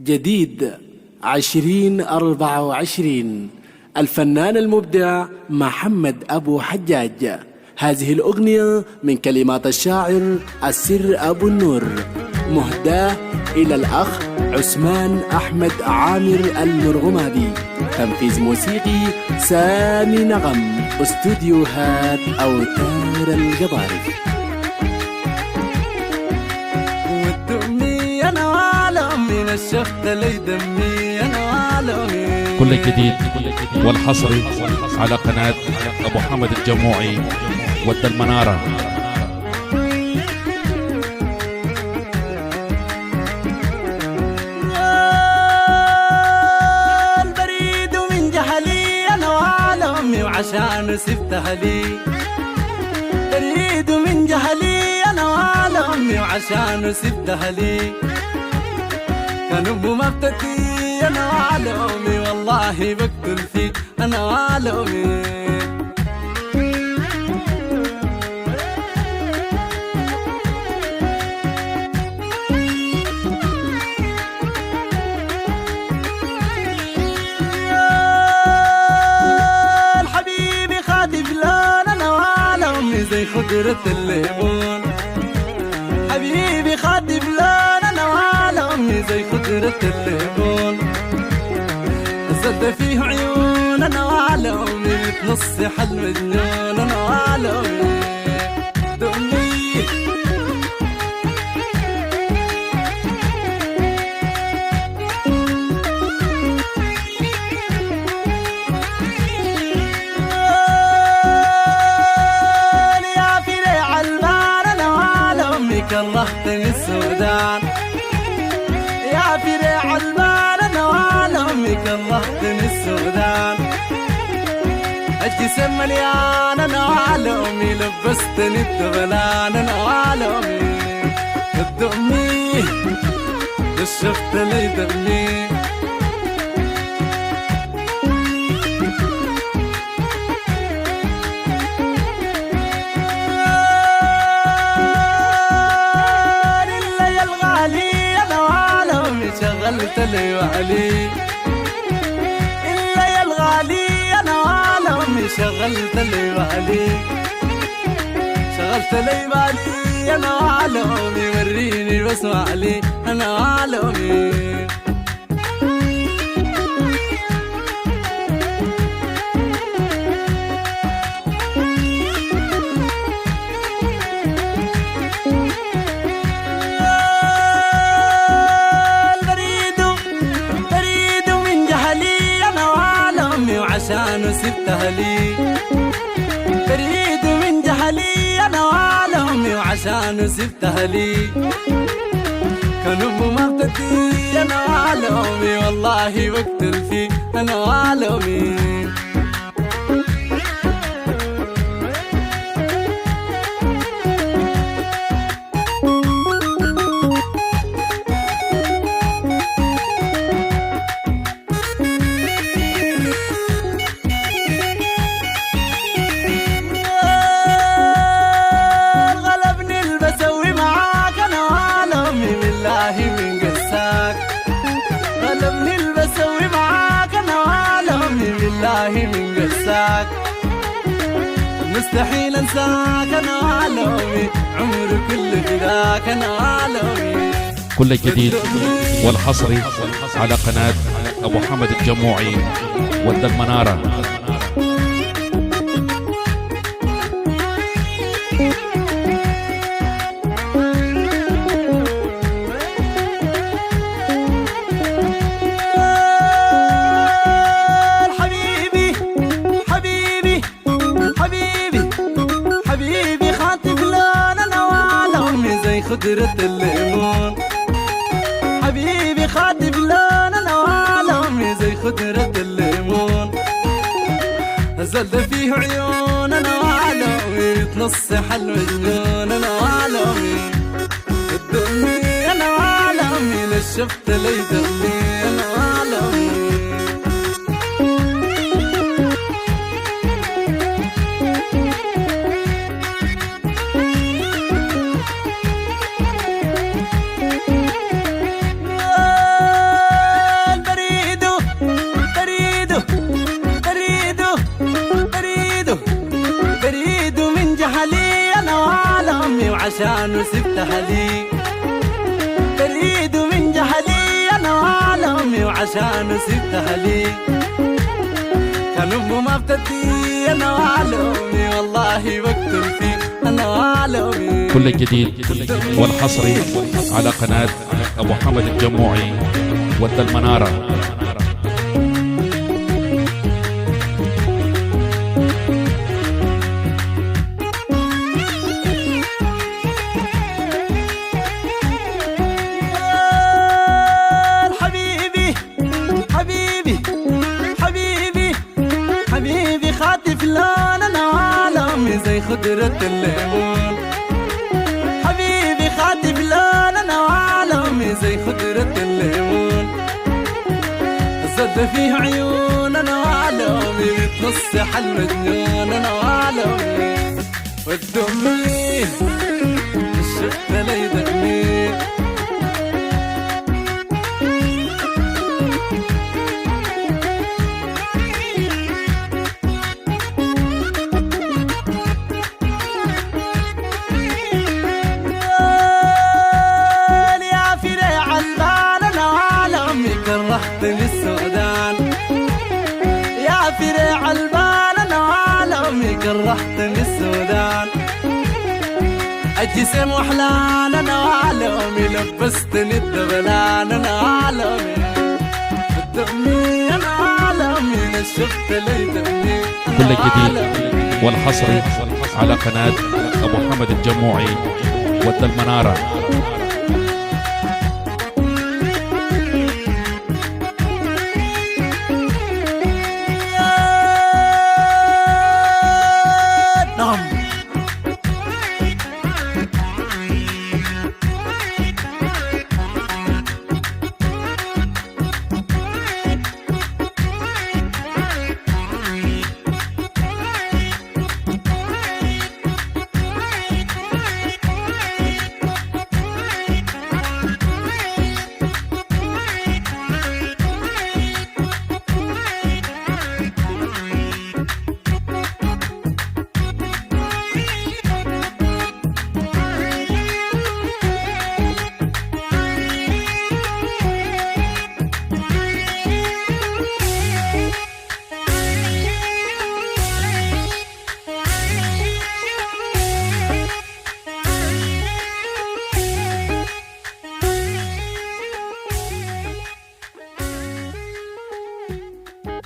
جديد 2024 الفنان المبدع محمد أبو حجاج. هذه الأغنية من كلمات الشاعر السر أبو النور، مهداة إلى الأخ عثمان أحمد عامر المرغمادي. تنفيذ موسيقي سامي نغم، استوديوهات أوتار الجباري. والدمي أنا وعالمي نشفت لي دمي أنا وعالمي. كل الجديد والحصري على قناة أبو حمد الجموعي ود المنارة. البريد من جهلي أنا وعالمي وعشان سبتها لي. بريد من جهلي أنا وعالمي وعشان سبتها لي. كان أبو مبتتي أنا وعالمي والله بقتل فيك أنا وعالمي. الحبيبي خاطف لون أنا وعالمي زي خضرة الليمون. حبيبي خاطف لون أنا وعالمي زي خضرة الليمون. زد فيه عيون أنا وعالمي بتنصح المجنون أنا وعالمي. دمي يا فريع البار أنا وعالمي كرهتني السودان. يا فريع البار أنا وعالمي كرهتني السودان. الجسم مليان أنا وعالمي لبستني الدبلان أنا وعالمي. الدمي شفت لي دمي. شغلت لي وعلي إلا يا الغالي أنا وعالمي. شغلت لي وعلي شغلت لي بالي أنا وعالمي. وريني بسمع لي أنا وعالمي. عشان سبتها لي. بريد من جهلي أنا وعالمي وعشان سبتها لي. كان أبو مبتتي أنا وعالمي والله بقتل فيه أنا وعالمي. غلبني البسوي معاك أنا وعالمي بالله من قساك. مستحيل أنساك أنا وعالمي. عمري كل فداك أنا وعالمي. كل الجديد والحصري على قناة أبو حمد الجموعي ود المنارة. خضرة الليمون. حبيبي خاطف لون أنا وعالمي زي خضرة الليمون. زلت فيه عيون أنا وعالمي تنصح المجنون أنا وعالمي. الدمي أنا وعالمي نشفت لي دمي أنا وعالمي. وعشانه سبتها لي بريد من جهلي أنا وعالمي وعشانه سبتها لي كان أمه ما بتدي أنا وعالمي والله بقتل فيه أنا وعالمي. كل الجديد والحصري على قناة أبو حمد الجموعي ود المنارة. حبيبي خاطف لون أنا وعالمي زي خضرة الليمون حبيبي خاطف لون أنا وعالمي زي خضرة الليمون الزد فيه عيون أنا وعالمي بتنصح المجنون أنا وعالمي والدمي الشفت لي دمي كرهتني السودان يا فريع البال أنا وعالمي كرهتني السودان الجسم وحلان أنا وعالمي لبستني الدبلان أنا وعالمي الدمي أنا وعالمي نشفت لي دمي. كل الجديد والحصري على قناة أبو حمد الجموعي ود المنارة.